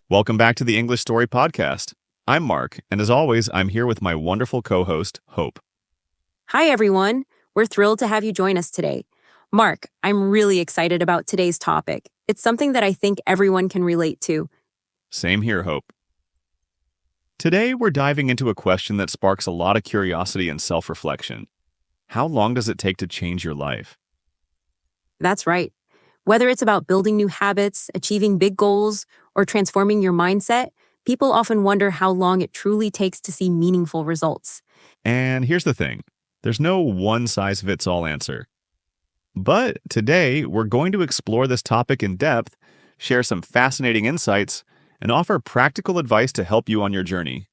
Welcome back to the English Story Podcast. I'm Mark, and as always, I'm here with my wonderful co-host, Hope. Hi, everyone. We're thrilled to have you join us today. Mark, I'm really excited about today's topic. It's something that I think everyone can relate to. Same here, Hope. Today, we're diving into a question that sparks a lot of curiosity and self-reflection. How long does it take to change your life? That's right. Whether it's about building new habits, achieving big goals, or transforming your mindset, people often wonder how long it truly takes to see meaningful results. And here's the thing. There's no one-size-fits-all answer. But today, we're going to explore this topic in depth, share some fascinating insights, and offer practical advice to help you on your journey.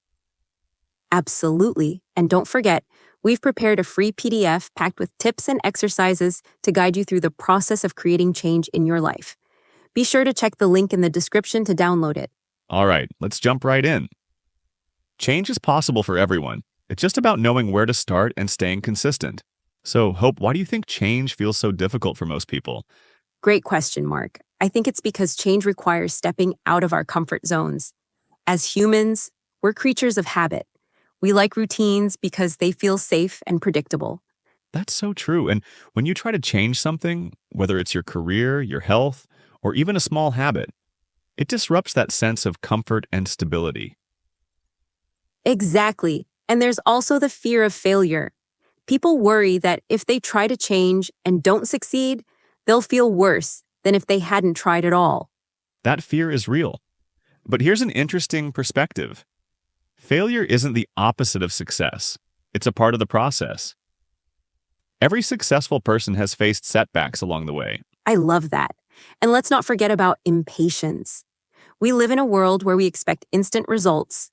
Absolutely. And don't forget, we've prepared a free PDF packed with tips and exercises to guide you through the process of creating change in your life. Be sure to check the link in the description to download it. All right, let's jump right in. Change is possible for everyone. It's just about knowing where to start and staying consistent. So, Hope, why do you think change feels so difficult for most people? Great question, Mark. I think it's because change requires stepping out of our comfort zones. As humans, we're creatures of habit. We like routines because they feel safe and predictable. That's so true. And when you try to change something, whether it's your career, your health, or even a small habit, it disrupts that sense of comfort and stability. Exactly. And there's also the fear of failure. People worry that if they try to change and don't succeed, they'll feel worse than if they hadn't tried at all. That fear is real. But here's an interesting perspective. Failure isn't the opposite of success. It's a part of the process. Every successful person has faced setbacks along the way. I love that. And let's not forget about impatience. We live in a world where we expect instant results.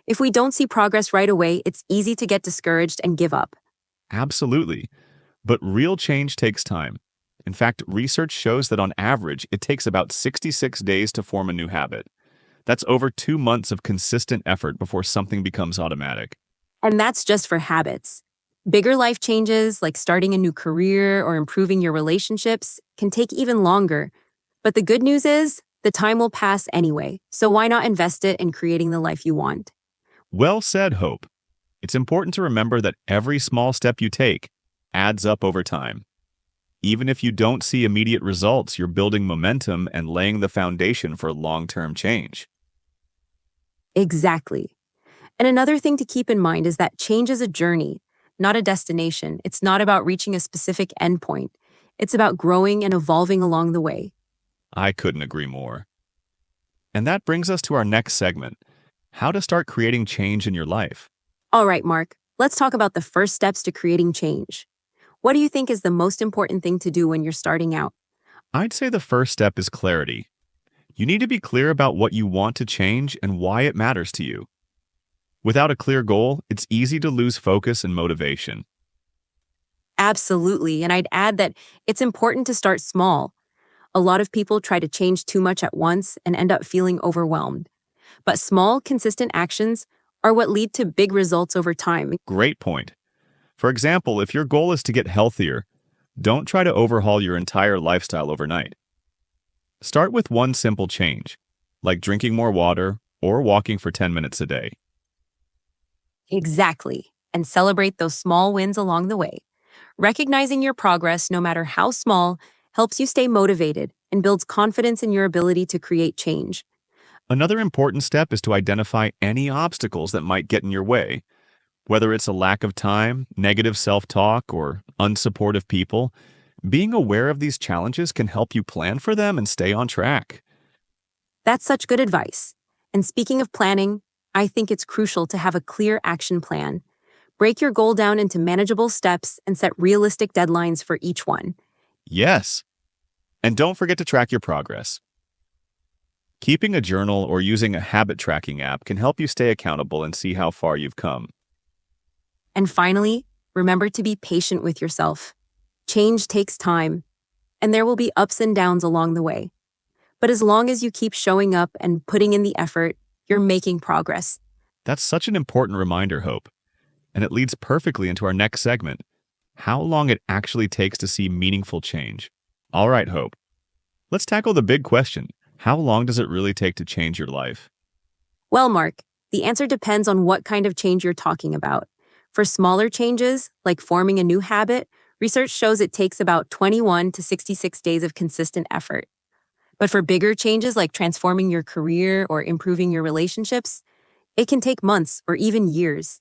If we don't see progress right away, it's easy to get discouraged and give up. Absolutely. But real change takes time. In fact, research shows that on average, it takes about 66 days to form a new habit. That's over 2 months of consistent effort before something becomes automatic. And that's just for habits. Bigger life changes, like starting a new career or improving your relationships, can take even longer. But the good news is, the time will pass anyway, so why not invest it in creating the life you want? Well said, Hope. It's important to remember that every small step you take adds up over time. Even if you don't see immediate results, you're building momentum and laying the foundation for long-term change. Exactly. And another thing to keep in mind is that change is a journey, not a destination. It's not about reaching a specific endpoint. It's about growing and evolving along the way. I couldn't agree more. And that brings us to our next segment, how to start creating change in your life. All right, Mark, let's talk about the first steps to creating change. What do you think is the most important thing to do when you're starting out? I'd say the first step is clarity. You need to be clear about what you want to change and why it matters to you. Without a clear goal, it's easy to lose focus and motivation. Absolutely, and I'd add that it's important to start small. A lot of people try to change too much at once and end up feeling overwhelmed. But small, consistent actions are what lead to big results over time. Great point. For example, if your goal is to get healthier, don't try to overhaul your entire lifestyle overnight. Start with one simple change, like drinking more water or walking for 10 minutes a day. Exactly, and celebrate those small wins along the way. Recognizing your progress, no matter how small, helps you stay motivated and builds confidence in your ability to create change. Another important step is to identify any obstacles that might get in your way. Whether it's a lack of time, negative self-talk, or unsupportive people, being aware of these challenges can help you plan for them and stay on track. That's such good advice. And speaking of planning, I think it's crucial to have a clear action plan. Break your goal down into manageable steps and set realistic deadlines for each one. Yes. And don't forget to track your progress. Keeping a journal or using a habit tracking app can help you stay accountable and see how far you've come. And finally, remember to be patient with yourself. Change takes time, and there will be ups and downs along the way. But as long as you keep showing up and putting in the effort, you're making progress. That's such an important reminder, Hope. And it leads perfectly into our next segment, how long it actually takes to see meaningful change. All right, Hope. Let's tackle the big question. How long does it really take to change your life? Well, Mark, the answer depends on what kind of change you're talking about. For smaller changes, like forming a new habit, research shows it takes about 21 to 66 days of consistent effort. But for bigger changes like transforming your career or improving your relationships, it can take months or even years.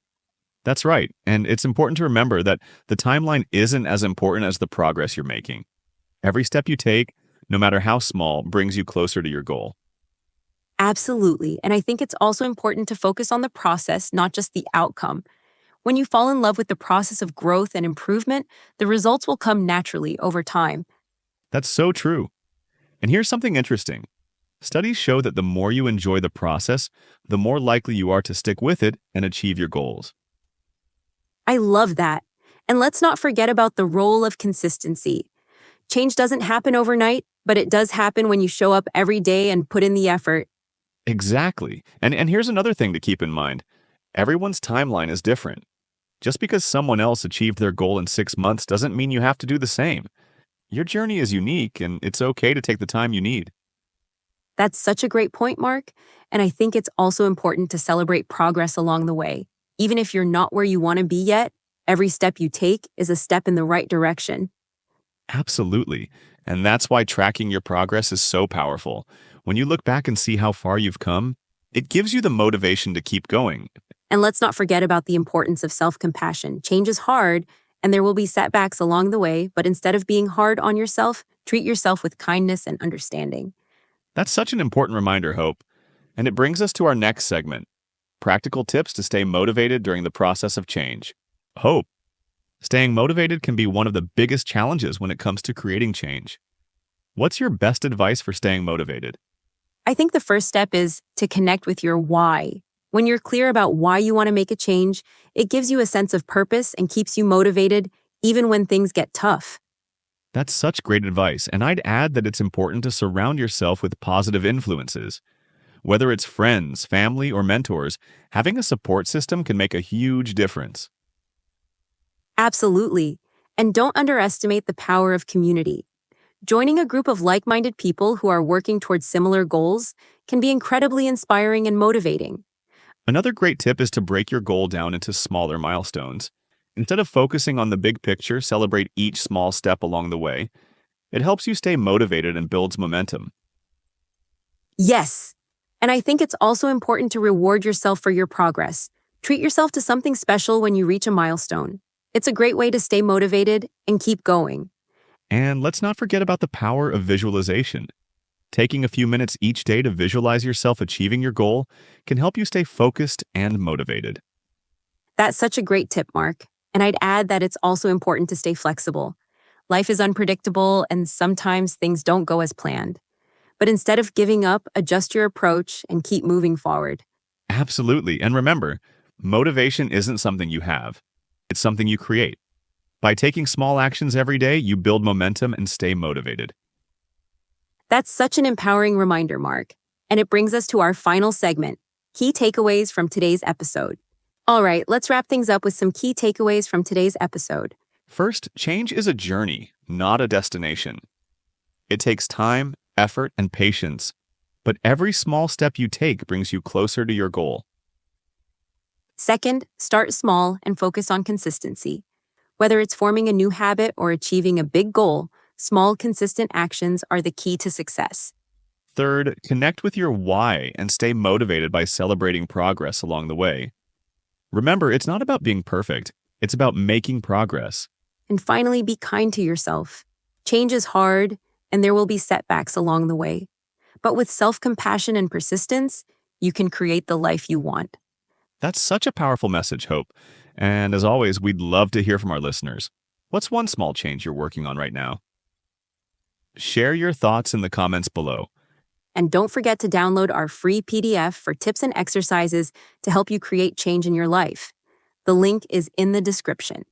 That's right. And it's important to remember that the timeline isn't as important as the progress you're making. Every step you take, no matter how small, brings you closer to your goal. Absolutely. And I think it's also important to focus on the process, not just the outcome. When you fall in love with the process of growth and improvement, the results will come naturally over time. That's so true. And here's something interesting. Studies show that the more you enjoy the process, the more likely you are to stick with it and achieve your goals. I love that. And let's not forget about the role of consistency. Change doesn't happen overnight, but it does happen when you show up every day and put in the effort. Exactly. And here's another thing to keep in mind. Everyone's timeline is different. Just because someone else achieved their goal in 6 months doesn't mean you have to do the same. Your journey is unique, and it's okay to take the time you need. That's such a great point, Mark. And I think it's also important to celebrate progress along the way. Even if you're not where you want to be yet, every step you take is a step in the right direction. Absolutely. And that's why tracking your progress is so powerful. When you look back and see how far you've come, it gives you the motivation to keep going. And let's not forget about the importance of self compassion. Change is hard, and there will be setbacks along the way, but instead of being hard on yourself, treat yourself with kindness and understanding. That's such an important reminder, Hope. And it brings us to our next segment, practical tips to stay motivated during the process of change. Hope. Staying motivated can be one of the biggest challenges when it comes to creating change. What's your best advice for staying motivated? I think the first step is to connect with your why. When you're clear about why you want to make a change, it gives you a sense of purpose and keeps you motivated even when things get tough. That's such great advice, and I'd add that it's important to surround yourself with positive influences. Whether it's friends, family, or mentors, having a support system can make a huge difference. Absolutely. And don't underestimate the power of community. Joining a group of like minded people who are working towards similar goals can be incredibly inspiring and motivating. Another great tip is to break your goal down into smaller milestones. Instead of focusing on the big picture, celebrate each small step along the way. It helps you stay motivated and builds momentum. Yes. And I think it's also important to reward yourself for your progress. Treat yourself to something special when you reach a milestone. It's a great way to stay motivated and keep going. And let's not forget about the power of visualization. Taking a few minutes each day to visualize yourself achieving your goal can help you stay focused and motivated. That's such a great tip, Mark. And I'd add that it's also important to stay flexible. Life is unpredictable and sometimes things don't go as planned. But instead of giving up, adjust your approach and keep moving forward. Absolutely. And remember, motivation isn't something you have, it's something you create. By taking small actions every day, you build momentum and stay motivated. That's such an empowering reminder, Mark. And it brings us to our final segment, key takeaways from today's episode. All right, let's wrap things up with some key takeaways from today's episode. First, change is a journey, not a destination. It takes time, effort, and patience, but every small step you take brings you closer to your goal. Second, start small and focus on consistency. Whether it's forming a new habit or achieving a big goal, small, consistent actions are the key to success. Third, connect with your why and stay motivated by celebrating progress along the way. Remember, it's not about being perfect, it's about making progress. And finally, be kind to yourself. Change is hard, and there will be setbacks along the way. But with self-compassion and persistence, you can create the life you want. That's such a powerful message, Hope. And as always, we'd love to hear from our listeners. What's one small change you're working on right now? Share your thoughts in the comments below. And don't forget to download our free PDF for tips and exercises to help you create change in your life. The link is in the description.